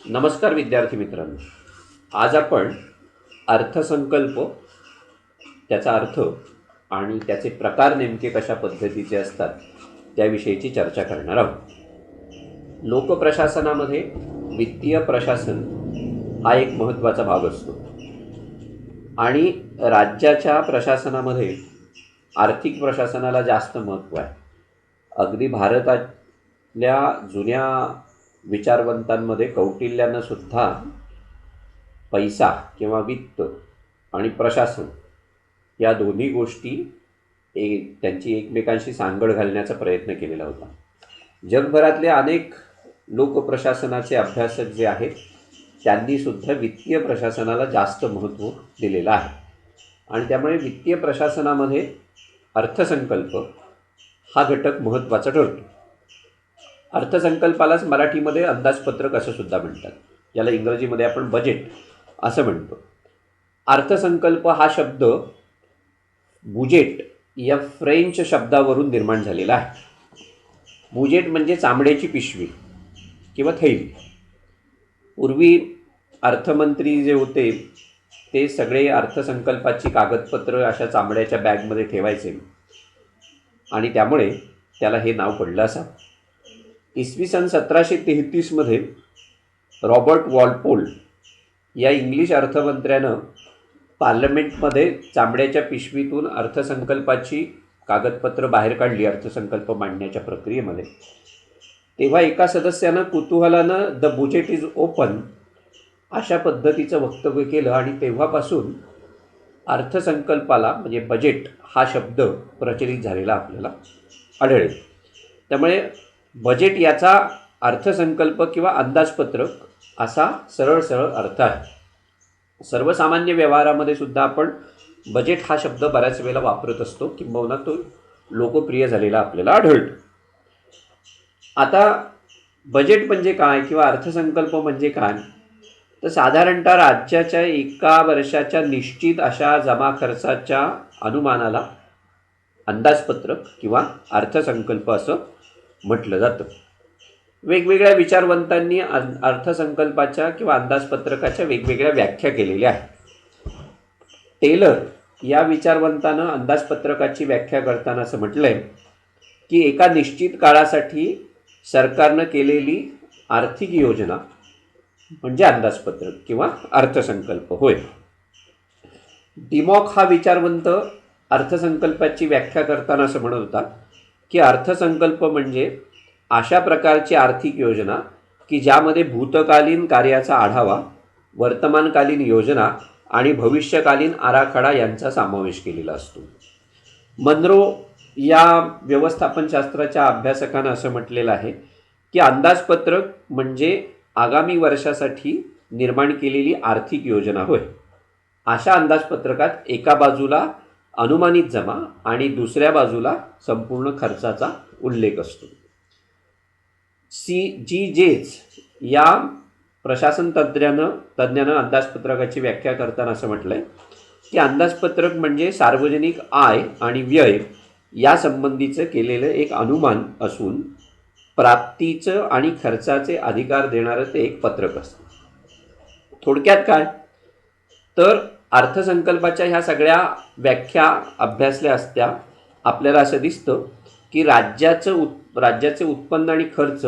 नमस्कार विद्यार्थी मित्रांनो. आज आपण अर्थसंकल्प, त्याचा अर्थ आणि त्याचे प्रकार नेमके कशा पद्धतीचे असतात त्याविषयीची चर्चा करणार आहोत. लोकप्रशासनामध्ये वित्तीय प्रशासन हा एक महत्त्वाचा भाग असतो आणि राज्याच्या प्रशासनामध्ये आर्थिक प्रशासनाला जास्त महत्त्व आहे. अगदी भारतातल्या जुन्या विचारवंतांमध्ये कौटिल्यानं सुद्धा पैसा किंवा वित्त आणि प्रशासन या दोन्ही गोष्टी त्यांची एकमेकांशी सांगड घालण्याचा प्रयत्न केलेला होता. जगभरातले अनेक लोकप्रशासनाचे अभ्यासक जे आहेत त्यांनी सुद्धा वित्तीय प्रशासनाला जास्त महत्त्व दिलेलं आहे आणि त्यामुळे वित्तीय प्रशासनामध्ये अर्थसंकल्प हा घटक महत्त्वाचा ठरतो. अर्थसंकल्पालाच मराठीमध्ये अंदाजपत्रक असं सुद्धा म्हणतात, याला इंग्रजीमध्ये आपण बजेट असं म्हणतो. अर्थसंकल्प हा शब्द बुजेट या फ्रेंच शब्दावरून निर्माण झालेला आहे. बुजेट म्हणजे चामड्याची पिशवी किंवा थैली. पूर्वी अर्थमंत्री जे होते ते सगळे अर्थसंकल्पाची कागदपत्र अशा चामड्याच्या बॅगमध्ये ठेवायचे आणि त्यामुळे त्याला हे नाव पडलं असावं. इसवी सन 1733मध्ये रॉबर्ट वॉलपोल या इंग्लिश अर्थमंत्र्यानं पार्लमेंटमध्ये चामड्याच्या पिशवीतून अर्थसंकल्पाची कागदपत्र बाहेर काढली अर्थसंकल्प मांडण्याच्या प्रक्रियेमध्ये. तेव्हा एका सदस्यानं कुतूहलानं द बुजेट इज ओपन अशा पद्धतीचं वक्तव्य केलं आणि तेव्हापासून अर्थसंकल्पाला म्हणजे बजेट हा शब्द प्रचलित झालेला आपल्याला आढळेल. त्यामुळे बजेट याचा अर्थसंकल्प किंवा अंदाजपत्रक असा सरळ सरळ अर्थ आहे. सर्वसामान्य व्यवहारामध्ये सुद्धा आपण बजेट हा शब्द बऱ्याच वेळेला वापरत असतो, किंबहुना तो लोकप्रिय झालेला आपल्याला आढळतो. आता बजेट म्हणजे काय किंवा अर्थसंकल्प म्हणजे काय, तर साधारणतः राज्याच्या एका वर्षाच्या निश्चित अशा जमा खर्चाच्या अनुमानाला अंदाजपत्रक किंवा अर्थसंकल्प असं म्हटलं जातं. वेगवेगळ्या विचारवंतांनी अर्थसंकल्पाच्या किंवा अंदाजपत्रकाच्या वेगवेगळ्या व्याख्या केलेल्या आहेत. टेलर या विचारवंतानं अंदाजपत्रकाची व्याख्या करताना असं म्हटलंय की एका निश्चित काळासाठी सरकारनं केलेली आर्थिक योजना म्हणजे अंदाजपत्रक किंवा अर्थसंकल्प होय. डिमॉक हा विचारवंत अर्थसंकल्पाची व्याख्या करताना असं म्हणत होता की अर्थसंकल्प म्हणजे अशा प्रकारची आर्थिक योजना की ज्यामध्ये भूतकालीन कार्याचा आढावा, वर्तमानकालीन योजना आणि भविष्यकालीन आराखडा यांचा समावेश केलेला असतो. मनरो या व्यवस्थापनशास्त्राच्या अभ्यासकानं असं म्हटलेलं आहे की अंदाजपत्रक म्हणजे आगामी वर्षासाठी निर्माण केलेली आर्थिक योजना होय. अशा अंदाजपत्रकात एका बाजूला अनुमानित जमा आणि दुसऱ्या बाजूला संपूर्ण खर्चाचा उल्लेख असतो. जी जेज या प्रशासन तज्ज्ञानं अंदाजपत्रकाची व्याख्या करताना असं म्हटलंय की अंदाजपत्रक म्हणजे सार्वजनिक आय आणि व्यय या संबंधीचं केलेलं एक अनुमान असून प्राप्तीचं आणि खर्चाचे अधिकार देणारं ते एक पत्रक असतं. थोडक्यात काय, तर अर्थसंकल्पाच्या ह्या सगळ्या व्याख्या अभ्यासल्या असत्या आपल्याला असं दिसतं की राज्याचे उत्पन्न आणि खर्च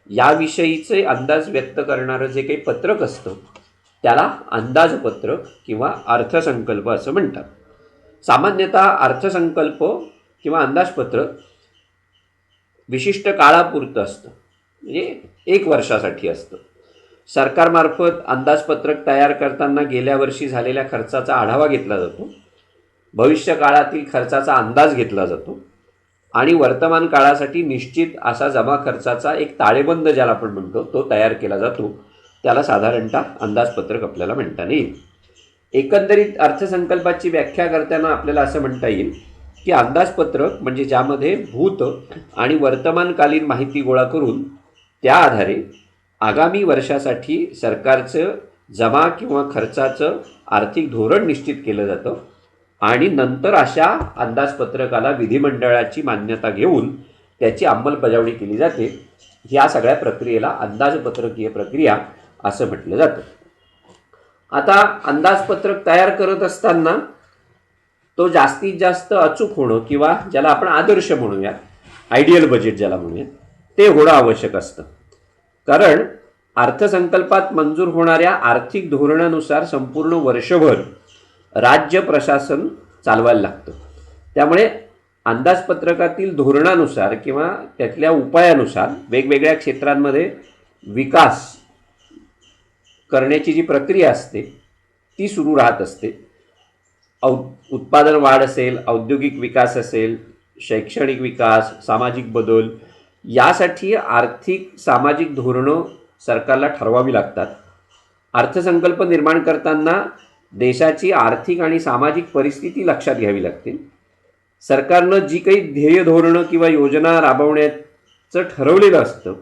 याविषयीचे अंदाज व्यक्त करणारं जे काही पत्रक असतं त्याला अंदाजपत्रक किंवा अर्थसंकल्प असं म्हणतात. सामान्यतः अर्थसंकल्प किंवा अंदाजपत्रक विशिष्ट काळापुरतं असतं, म्हणजे 1 वर्षासाठी असतं. सरकारमार्फत अंदाजपत्रक तयार करताना गेल्या वर्षी झालेल्या खर्चाचा आढावा घेतला जातो, भविष्य काळातील खर्चाचा अंदाज घेतला जातो आणि वर्तमान काळासाठी निश्चित असा जमा खर्चाचा एक ताळेबंद ज्याला आपण म्हणतो तो तयार केला जातो. त्याला साधारणतः अंदाजपत्रक आपल्याला म्हणता येईल. एकंदरीत अर्थसंकल्पाची व्याख्या करताना आपल्याला असं म्हणता येईल की अंदाजपत्रक म्हणजे ज्यामध्ये भूत आणि वर्तमानकालीन माहिती गोळा करून त्या आधारे आगामी वर्षासाठी सरकारचं जमा किंवा खर्चाचं आर्थिक धोरण निश्चित केलं जातं आणि नंतर अशा अंदाजपत्रकाला विधिमंडळाची मान्यता घेऊन त्याची अंमलबजावणी केली जाते. ह्या सगळ्या प्रक्रियेला अंदाजपत्रकीय प्रक्रिया असं म्हटलं जातं. आता अंदाजपत्रक तयार करत असताना तो जास्तीत जास्त अचूक होणं किंवा ज्याला आपण आदर्श म्हणूया, आयडियल बजेट ज्याला म्हणूया, ते होणं आवश्यक असतं. कारण अर्थसंकल्पात मंजूर होणाऱ्या आर्थिक धोरणानुसार संपूर्ण वर्षभर राज्य प्रशासन चालवायला लागतं. त्यामुळे अंदाजपत्रकातील धोरणानुसार किंवा त्यातल्या उपायानुसार वेगवेगळ्या क्षेत्रांमध्ये विकास करण्याची जी प्रक्रिया असते ती सुरू राहत असते. उत्पादन वाढ असेल, औद्योगिक विकास असेल, शैक्षणिक विकास, सामाजिक बदल, यासाठी आर्थिक सामाजिक धोरणं सरकारला ठरवावी लागतात. अर्थसंकल्प निर्माण करताना देशाची आर्थिक आणि सामाजिक परिस्थिती लक्षात घ्यावी लागते. सरकारनं जी काही ध्येय धोरणं किंवा योजना राबवण्याचं ठरवलेलं असतं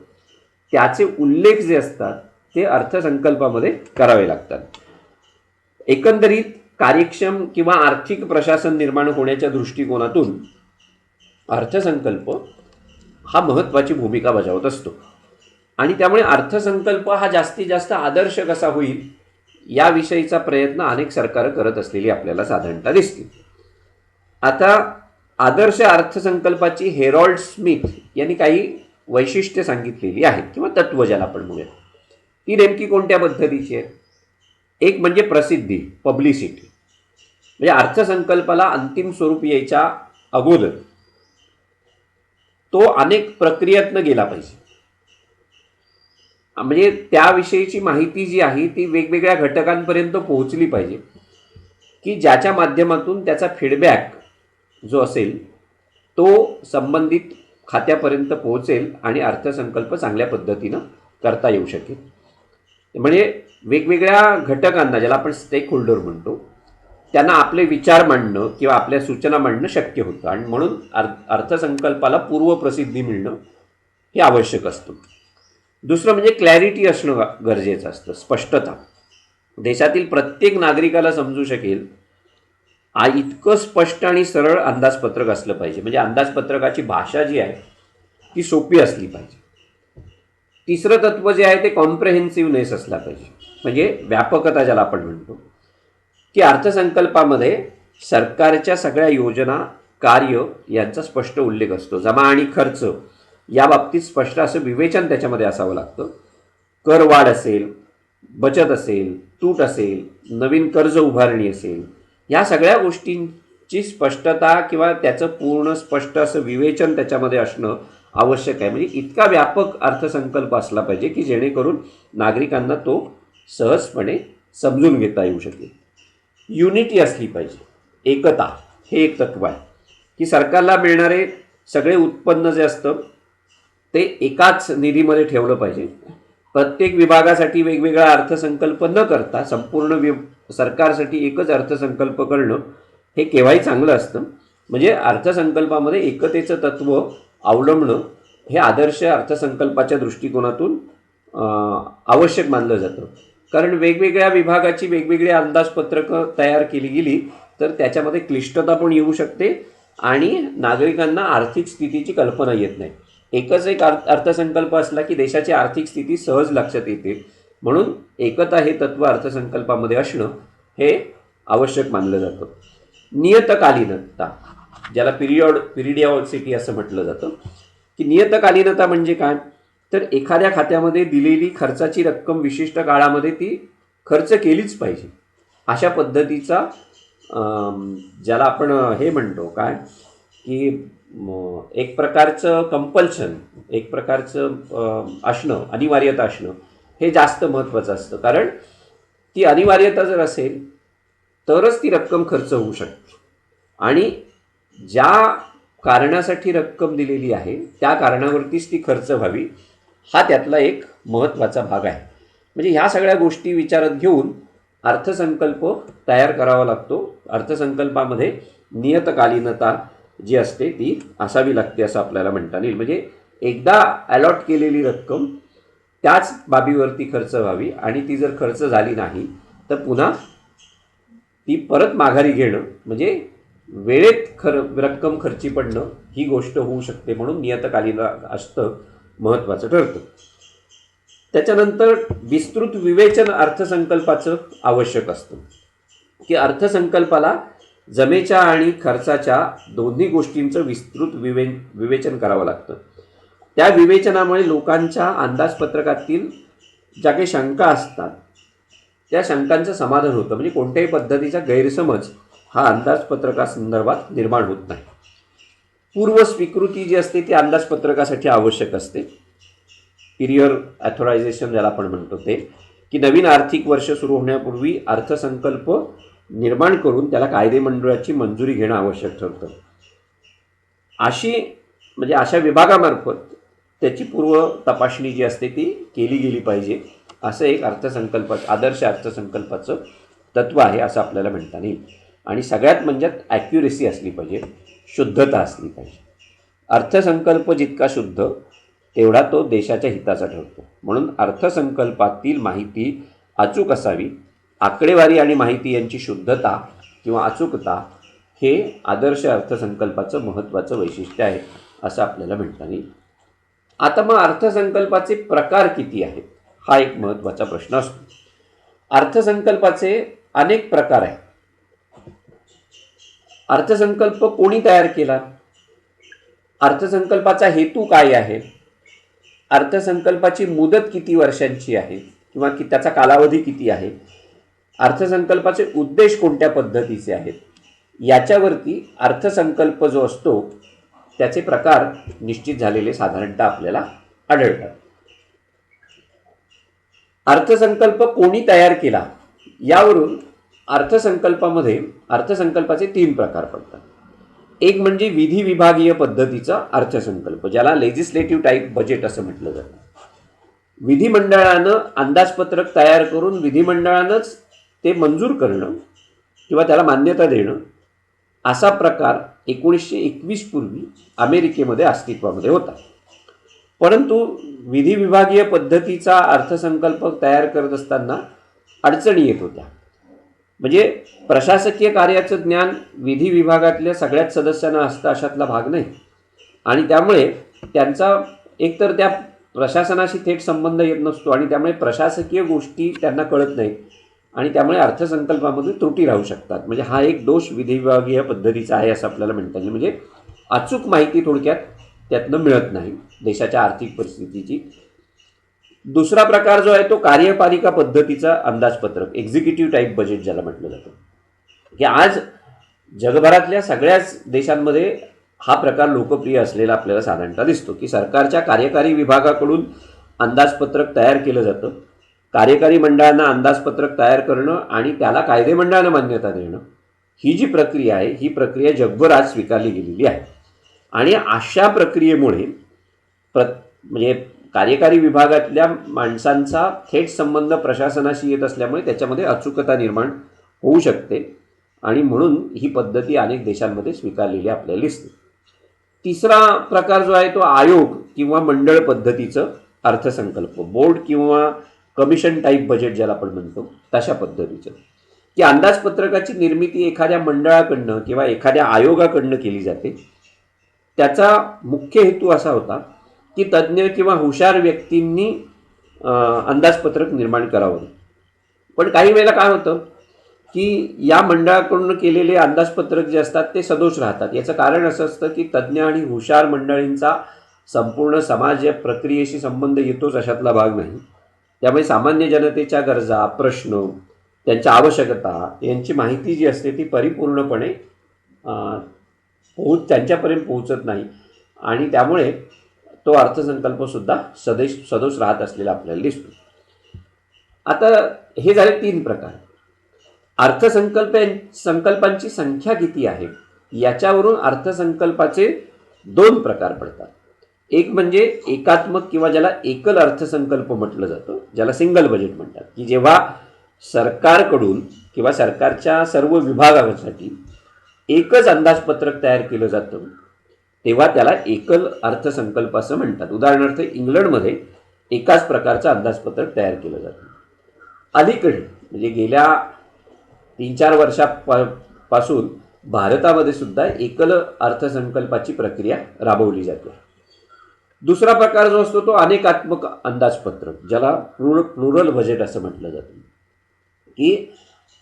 त्याचे उल्लेख जे असतात ते अर्थसंकल्पामध्ये करावे लागतात. एकंदरीत कार्यक्षम किंवा आर्थिक प्रशासन निर्माण होण्याच्या दृष्टिकोनातून अर्थसंकल्प हा महत्त्वाची भूमिका बजावत असतो. आणि त्यामुळे अर्थसंकल्प हा जास्तीत जास्त आदर्श कसा होईल याविषयीचा प्रयत्न अनेक सरकारं करत असलेली आपल्याला साधारणतः दिसतील. आता आदर्श अर्थसंकल्पाची हेरॉल्ड स्मिथ यांनी काही वैशिष्ट्ये सांगितलेली आहेत किंवा तत्व ज्याला आपण म्हणूया. ती नेमकी कोणत्या पद्धतीची आहे? एक म्हणजे प्रसिद्धी, पब्लिसिटी. म्हणजे अर्थसंकल्पाला अंतिम स्वरूप यायच्या अगोदर तो अनेक प्रक्रियेतनं गेला पाहिजे. म्हणजे त्याविषयीची माहिती जी आहे ती वेगवेगळ्या घटकांपर्यंत पोहोचली पाहिजे की ज्याच्या माध्यमातून त्याचा फीडबॅक जो असेल तो संबंधित खात्यापर्यंत पोहोचेल आणि अर्थसंकल्प चांगल्या पद्धतीनं करता येऊ शकेल. म्हणजे वेगवेगळ्या घटकांना, ज्याला आपण स्टेक होल्डर म्हणतो, त्यांना आपले विचार मांडणं किंवा आपल्या सूचना मांडणं शक्य होतं. आणि म्हणून अर्थसंकल्पाला पूर्वप्रसिद्धी मिळणं हे आवश्यक असतं. दुसरं म्हणजे क्लॅरिटी असणं गरजेचं असतं, स्पष्टता. देशातील प्रत्येक नागरिकाला समजू शकेल इतकं स्पष्ट आणि सरळ अंदाजपत्रक असलं पाहिजे. म्हणजे अंदाजपत्रकाची भाषा जी आहे ती सोपी असली पाहिजे. तिसरं तत्व जे आहे ते कॉम्प्रेहेन्सिव्हनेस असला पाहिजे. म्हणजे व्यापकता ज्याला आपण म्हणतो, की अर्थसंकल्पामध्ये सरकारच्या सगळ्या योजना, कार्य यांचा स्पष्ट उल्लेख असतो. जमा आणि खर्च या बाबतीत स्पष्ट असं विवेचन त्याच्यामध्ये असावं लागतं. करवाढ असेल, बचत असेल, तूट असेल, नवीन कर्ज उभारणी असेल, या सगळ्या गोष्टींची स्पष्टता किंवा त्याचं पूर्ण स्पष्ट असं विवेचन त्याच्यामध्ये असणं आवश्यक आहे. म्हणजे इतका व्यापक अर्थसंकल्प असला पाहिजे की जेणेकरून नागरिकांना तो सहजपणे समजून घेता येऊ शकेल. युनिटी असली पाहिजे, एकता. हे एक तत्व आहे की सरकारला मिळणारे सगळे उत्पन्न जे असतं ते एकाच निधीमध्ये ठेवलं पाहिजे. प्रत्येक विभागासाठी वेगवेगळा अर्थसंकल्प न करता संपूर्ण सरकारसाठी एकच अर्थसंकल्प करणं हे केव्हाही चांगलं असतं. म्हणजे अर्थसंकल्पामध्ये एकतेचं तत्व अवलंबणं हे आदर्श अर्थसंकल्पाच्या दृष्टिकोनातून आवश्यक मानलं जातं. कारण वेगवेगळ्या विभागाची वेगवेगळी अंदाजपत्रकं तयार केली गेली तर त्याच्यामध्ये क्लिष्टता पण येऊ शकते आणि नागरिकांना आर्थिक स्थितीची कल्पना येत नाही. एकच एक अर्थसंकल्प असला की देशाची आर्थिक स्थिती सहज लक्षात येते. म्हणून एकता हे तत्व अर्थसंकल्पामध्ये असणं हे आवश्यक मानलं जातं. नियतकालीनता, ज्याला पिरियडिओसिटी असं म्हटलं जातं, की नियतकालीनता म्हणजे काय, तर एखाद्या खात्यामध्ये दिलेली खर्चाची रक्कम विशिष्ट काळामध्ये ती खर्च केलीच पाहिजे अशा पद्धतीचा ज्याला आपण हे म्हणतो काय की एक प्रकारचं कंपल्शन, एक प्रकारचं असणं, अनिवार्यता असणं हे जास्त महत्त्वाचं असतं. कारण ती अनिवार्यता जर असेल तरच ती रक्कम खर्च होऊ शकते आणि ज्या कारणासाठी रक्कम दिलेली आहे त्या कारणावरतीच ती खर्च व्हावी हा त्यातला एक महत्त्वाचा भाग आहे. म्हणजे ह्या सगळ्या गोष्टी विचारात घेऊन अर्थसंकल्प तयार करावा लागतो. अर्थसंकल्पामध्ये नियतकालीनता जी असते ती असावी लागते असं आपल्याला म्हणता येईल. म्हणजे एकदा अलॉट केलेली रक्कम त्याच बाबीवरती खर्च व्हावी आणि ती जर खर्च झाली नाही तर पुन्हा ती परत माघारी घेणं म्हणजे वेळेत रक्कम खर्ची पडणं ही गोष्ट होऊ शकते. म्हणून नियतकालीन असतं महत्त्वाचं ठरतं. त्याच्यानंतर विस्तृत विवेचन अर्थसंकल्पाचं आवश्यक असतं, की अर्थसंकल्पाला जमेच्या आणि खर्चाच्या दोन्ही गोष्टींचं विस्तृत विवेचन करावं लागतं. त्या विवेचनामुळे लोकांच्या अंदाजपत्रकातील ज्या काही शंका असतात त्या शंकांचं समाधान होतं. म्हणजे कोणत्याही पद्धतीचा गैरसमज हा अंदाजपत्रकासंदर्भात निर्माण होत नाही. पूर्व स्वीकृती जी असते ती अंदाजपत्रकासाठी आवश्यक असते. पिरियर ॲथॉरायझेशन ज्याला आपण म्हणतो ते, की नवीन आर्थिक वर्ष सुरू होण्यापूर्वी अर्थसंकल्प निर्माण करून त्याला कायदेमंडळाची मंजुरी घेणं आवश्यक ठरतं. अशा विभागामार्फत त्याची पूर्व तपासणी जी असते ती केली गेली पाहिजे. असं एक आदर्श अर्थसंकल्पाचं तत्त्व आहे असं आपल्याला म्हणता येईल. आणि सगळ्यात म्हणजे ॲक्युरेसी असली पाहिजे, शुद्धता असली पाहिजे. अर्थसंकल्प जितका शुद्ध तेवढा तो देशाच्या हिताचा ठरतो. म्हणून अर्थसंकल्पातील माहिती अचूक असावी. आकडेवारी आणि माहिती यांची शुद्धता किंवा अचूकता हे आदर्श अर्थसंकल्पाचं महत्त्वाचं वैशिष्ट्य आहे असं आपल्याला म्हणता येईल. आता मग अर्थसंकल्पाचे प्रकार किती आहेत हा एक महत्त्वाचा प्रश्न असतो. अर्थसंकल्पाचे अनेक प्रकार आहेत. अर्थसंकल्प कोणी तयार केला? अर्थसंकल्पाचा हेतू काय आहे? अर्थसंकल्पाची मुदत किती वर्षांची आहे किंवा त्याचा कालावधी किती आहे? अर्थसंकल्पाचे उद्देश कोणत्या पद्धतीचे आहेत? याच्यावरती अर्थसंकल्प जो असतो त्याचे प्रकार निश्चित झालेले साधारणतः आपल्याला आढळतात. अर्थसंकल्प कोणी तयार केला यावरून अर्थसंकल्पाचे 3 प्रकार पडतात. एक म्हणजे विधी विभागीय पद्धतीचा अर्थसंकल्प, ज्याला लेजिस्लेटिव्ह टाईप बजेट असं म्हटलं जातं. विधिमंडळानं अंदाजपत्रक तयार करून विधिमंडळानंच ते मंजूर करणं किंवा त्याला मान्यता देणं, असा प्रकार 1921 पूर्वी अमेरिकेमध्ये अस्तित्वामध्ये होता. परंतु विधी विभागीय पद्धतीचा अर्थसंकल्प तयार करत असताना अडचणी येत होत्या. म्हणजे प्रशासकीय कार्याचं ज्ञान विधी विभागातल्या सगळ्याच सदस्यांना असतं अशातला भाग नाही. आणि त्यामुळे त्यांचा एकतर त्या प्रशासनाशी थेट संबंध येत नसतो आणि त्यामुळे प्रशासकीय गोष्टी त्यांना कळत नाहीत आणि त्यामुळे अर्थसंकल्पामध्ये त्रुटी राहू शकतात. म्हणजे हा एक दोष विधी विभागीय पद्धतीचा आहे असं आपल्याला म्हणता येईल. म्हणजे अचूक माहिती थोडक्यात त्यातनं मिळत नाही देशाच्या आर्थिक परिस्थितीची. दुसरा प्रकार जो आहे तो कार्यपालिका पद्धतीचा अंदाजपत्रक, एक्झिक्युटिव्ह टाईप बजेट ज्याला म्हटलं जातं, की आज जगभरातल्या सगळ्याच देशांमध्ये हा प्रकार लोकप्रिय असलेला आपल्याला साधारणतः दिसतो. की सरकारच्या कार्यकारी विभागाकडून अंदाजपत्रक तयार केलं जातं. कार्यकारी मंडळांना अंदाजपत्रक तयार करणं आणि त्याला कायदेमंडळानं मान्यता देणं, ही जी प्रक्रिया आहे ही प्रक्रिया जगभर आज स्वीकारली गेलेली आहे. आणि अशा प्रक्रियेमुळे म्हणजे कार्यकारी विभागातल्या माणसांचा थेट संबंध प्रशासनाशी येत असल्यामुळे त्याच्यामध्ये अचूकता निर्माण होऊ शकते आणि म्हणून ही पद्धती अनेक देशांमध्ये स्वीकारलेली आपल्याला दिसते. तिसरा प्रकार जो आहे तो आयोग किंवा मंडळ पद्धतीचं अर्थसंकल्प, बोर्ड किंवा कमिशन टाईप बजेट ज्याला आपण म्हणतो तशा पद्धतीचं, की अंदाजपत्रकाची निर्मिती एखाद्या मंडळाकडनं किंवा एखाद्या आयोगाकडनं केली जाते. त्याचा मुख्य हेतू असा होता की तज्ज्ञ किंवा हुशार व्यक्तींनी अंदाजपत्रक निर्माण करावं. पण काही वेळेला काय होतं की या मंडळाकडून केलेले अंदाजपत्रक जे असतात ते सदोष राहतात. याचं कारण असं असतं की तज्ज्ञ आणि हुशार मंडळींचा संपूर्ण समाज या प्रक्रियेशी संबंध येतोच अशातला भाग नाही. त्यामुळे सामान्य जनतेच्या गरजा, प्रश्न, त्यांच्या आवश्यकता यांची माहिती जी असते ती परिपूर्णपणे त्यांच्यापर्यंत पोहोचत नाही आणि त्यामुळे तो अर्थसंकल्पसुद्धा सदोष राहत असलेला आपल्याला दिसतो. आता हे झाले 3 प्रकार. संकल्पांची संख्या किती आहे याच्यावरून अर्थसंकल्पाचे 2 प्रकार पडतात. एक म्हणजे एकात्मक किंवा ज्याला एकल अर्थसंकल्प म्हटलं जातं, ज्याला सिंगल बजेट म्हणतात, की जेव्हा सरकारकडून किंवा सरकारच्या सर्व विभागांसाठी एकच अंदाजपत्रक तयार केलं जातं तेव्हा त्याला एकल अर्थसंकल्प असं म्हणतात. उदाहरणार्थ इंग्लंडमध्ये एकाच प्रकारचं अंदाजपत्रक तयार केलं जातं. अलीकडे म्हणजे गेल्या 3-4 वर्षापासून भारतामध्ये सुद्धा एकल अर्थसंकल्पाची प्रक्रिया राबवली जाते. दुसरा प्रकार जो असतो तो अनेकात्मक अंदाजपत्रक, ज्याला प्लुरल बजेट असं म्हटलं जातं, की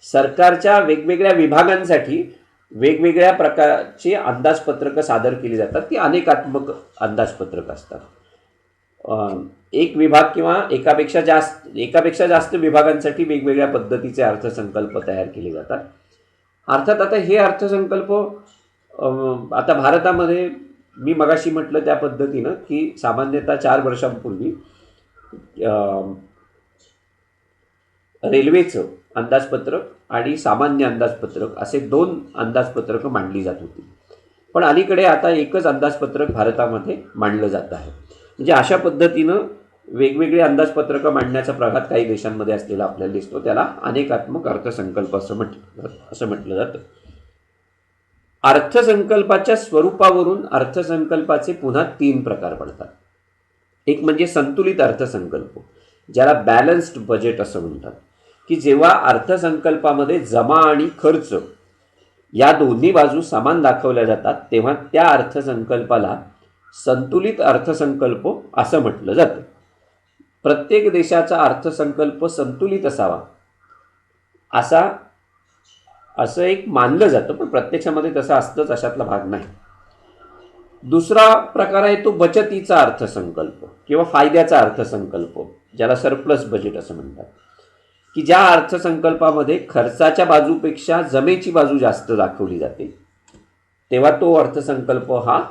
सरकारच्या वेगवेगळ्या विभागांसाठी वेगवेगळ्या प्रकारची अंदाजपत्रकं सादर केली जातात. ती अनेकात्मक अंदाजपत्रक असतात. एक विभाग किंवा एकापेक्षा जास्त विभागांसाठी वेगवेगळ्या पद्धतीचे अर्थसंकल्प तयार केले जातात. अर्थात आता हे अर्थसंकल्प आता भारतामध्ये मी मगाशी म्हटलं त्या पद्धतीनं की सामान्यतः 4 वर्षांपूर्वी रेल्वेचं अंदाजपत्रक आणि सामान्य अंदाजपत्रक असे 2 अंदाजपत्रकं मांडली जात होती. पण अलीकडे आता एकच अंदाजपत्रक भारतामध्ये मांडलं जात आहे. म्हणजे अशा पद्धतीनं वेगवेगळे अंदाजपत्रकं मांडण्याचा प्रघात काही देशांमध्ये असलेला आपल्याला दिसतो. त्याला अनेकात्मक अर्थसंकल्प असं म्हटलं जातं. अर्थसंकल्पाच्या स्वरूपावरून अर्थसंकल्पाचे पुन्हा 3 प्रकार पडतात. एक म्हणजे संतुलित अर्थसंकल्प, ज्याला बॅलन्स्ड बजेट असं म्हणतात, की जेव्हा अर्थसंकल्पामध्ये जमा आणि खर्च या दोन्ही बाजू समान दाखवल्या जातात तेव्हा त्या अर्थसंकल्पाला संतुलित अर्थसंकल्प असं म्हटलं जातं. प्रत्येक देशाचा अर्थसंकल्प संतुलित असावा असं एक मानलं जातं, पण प्रत्यक्षामध्ये तसं असतंच अशातला भाग नाही. दुसरा प्रकार आहे तो बचतीचा अर्थसंकल्प किंवा फायद्याचा अर्थसंकल्प, ज्याला सरप्लस बजेट असं म्हणतात, की ज्या अर्थसंकल्पामध्ये खर्चाच्या बाजूपेक्षा जमेची बाजू जास्त दाखवली जाते तेव्हा तो अर्थसंकल्प हा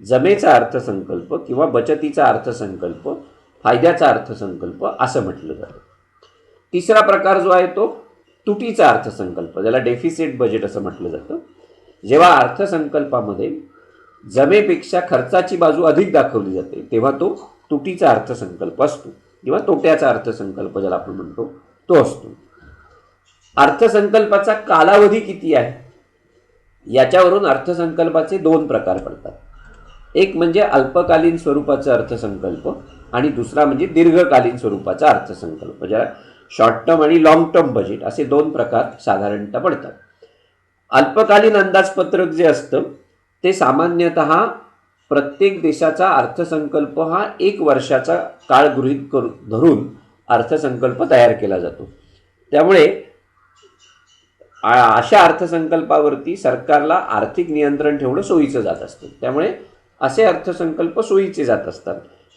जमेचा अर्थसंकल्प किंवा बचतीचा अर्थसंकल्प, फायद्याचा अर्थसंकल्प असं म्हटलं जातं. तिसरा प्रकार जो आहे तो तुटीचा अर्थसंकल्प, ज्याला डेफिसिट बजेट असं म्हटलं जातं. जेव्हा अर्थसंकल्पामध्ये जमेपेक्षा खर्चाची बाजू अधिक दाखवली जाते तेव्हा तो तुटीचा अर्थसंकल्प असतो किंवा तोट्याचा अर्थसंकल्प ज्याला आपण म्हणतो तो असतो. अर्थसंकल्पाचा कालावधी किती आहे याच्यावरून अर्थसंकल्पाचे 2 प्रकार पडतात. एक म्हणजे अल्पकालीन स्वरूपाचा अर्थसंकल्प आणि दुसरा म्हणजे दीर्घकालीन स्वरूपाचा अर्थसंकल्प, ज्याला शॉर्ट टर्म आणि लॉंग टर्म बजेट असे 2 प्रकार साधारणतः पडतात. अल्पकालीन अंदाजपत्रक जे असतं ते सामान्यतः प्रत्येक देशाचा अर्थसंकल्प हा 1 वर्षाचा काळ गृहीत धरून अर्थसंकल्प तयार केला जातो. त्यामुळे अशा अर्थसंकल्पावरती सरकारला आर्थिक नियंत्रण ठेवणं सोयीचं जात असतं. त्यामुळे असे अर्थसंकल्प सोयीचे जात असतात.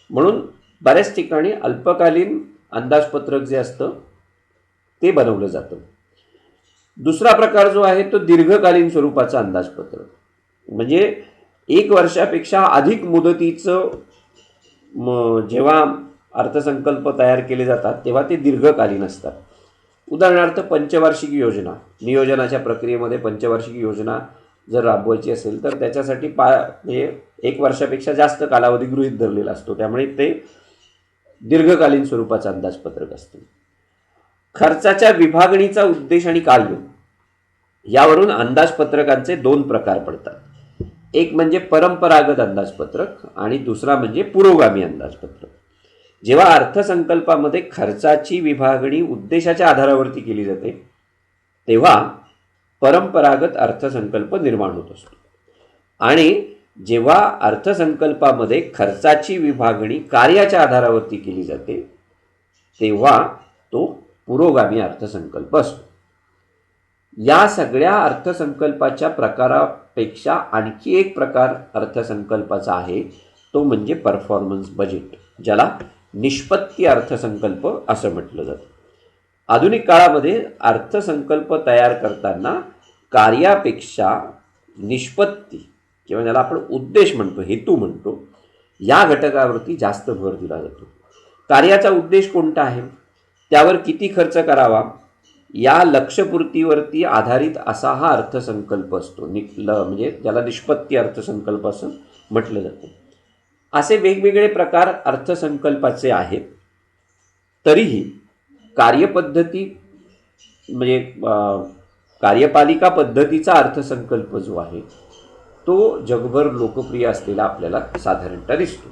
म्हणून बऱ्याच ठिकाणी अल्पकालीन अंदाजपत्रक जे असतं ते बनवलं जातं. दुसरा प्रकार जो आहे तो दीर्घकालीन स्वरूपाचा अंदाजपत्रक, म्हणजे 1 वर्षापेक्षा अधिक मुदतीचं जेव्हा अर्थसंकल्प तयार केले जातात तेव्हा ते दीर्घकालीन असतात. उदाहरणार्थ पंचवार्षिक योजना, नियोजनाच्या प्रक्रियेमध्ये पंचवार्षिक योजना जर राबवायची असेल तर त्याच्यासाठी म्हणजे 1 वर्षापेक्षा जास्त कालावधी गृहीत धरलेला असतो. त्यामुळे ते दीर्घकालीन स्वरूपाचं अंदाजपत्रक असतं. खर्चाच्या विभागणीचा उद्देश आणि कार्य यावरून अंदाजपत्रकांचे 2 प्रकार पडतात. एक म्हणजे परंपरागत अंदाजपत्रक आणि दुसरा म्हणजे पुरोगामी अंदाजपत्रक. जेव्हा अर्थसंकल्पामध्ये खर्चाची विभागणी उद्देशाच्या आधारावरती केली जाते तेव्हा परंपरागत अर्थसंकल्प निर्माण होत असतो आणि जेव्हा अर्थसंकल्पामध्ये खर्चाची विभागणी कार्याच्या आधारावरती केली जाते तेव्हा तो पुरोगामी अर्थसंकल्प असतो. या सगळ्या अर्थसंकल्पाच्या प्रकारापेक्षा आणखी एक प्रकार अर्थसंकल्पाचा आहे तो म्हणजे परफॉर्मन्स बजेट, ज्याला निष्पत्ती अर्थसंकल्प असं म्हटलं जातं. आधुनिक काळामध्ये अर्थसंकल्प तयार करताना कार्यापेक्षा निष्पत्ती किंवा ज्याला आपण उद्देश म्हणतो, हेतू म्हणतो, या घटकावरती जास्त भर दिला जातो. कार्याचा उद्देश कोणता आहे, त्यावर किती खर्च करावा या लक्ष्यपूर्तीवरती आधारित असा हा अर्थसंकल्प असतो, म्हणजे ज्याला निष्पत्ती अर्थसंकल्प असं म्हटलं जातं. असे वेगवेगळे प्रकार अर्थसंकल्पाचे आहेत. तरीही कार्यपद्धती म्हणजे कार्यपालिका पद्धतीचा अर्थसंकल्प जो आहे तो जगभर लोकप्रिय असलेला आपल्याला साधारणतः दिसतो.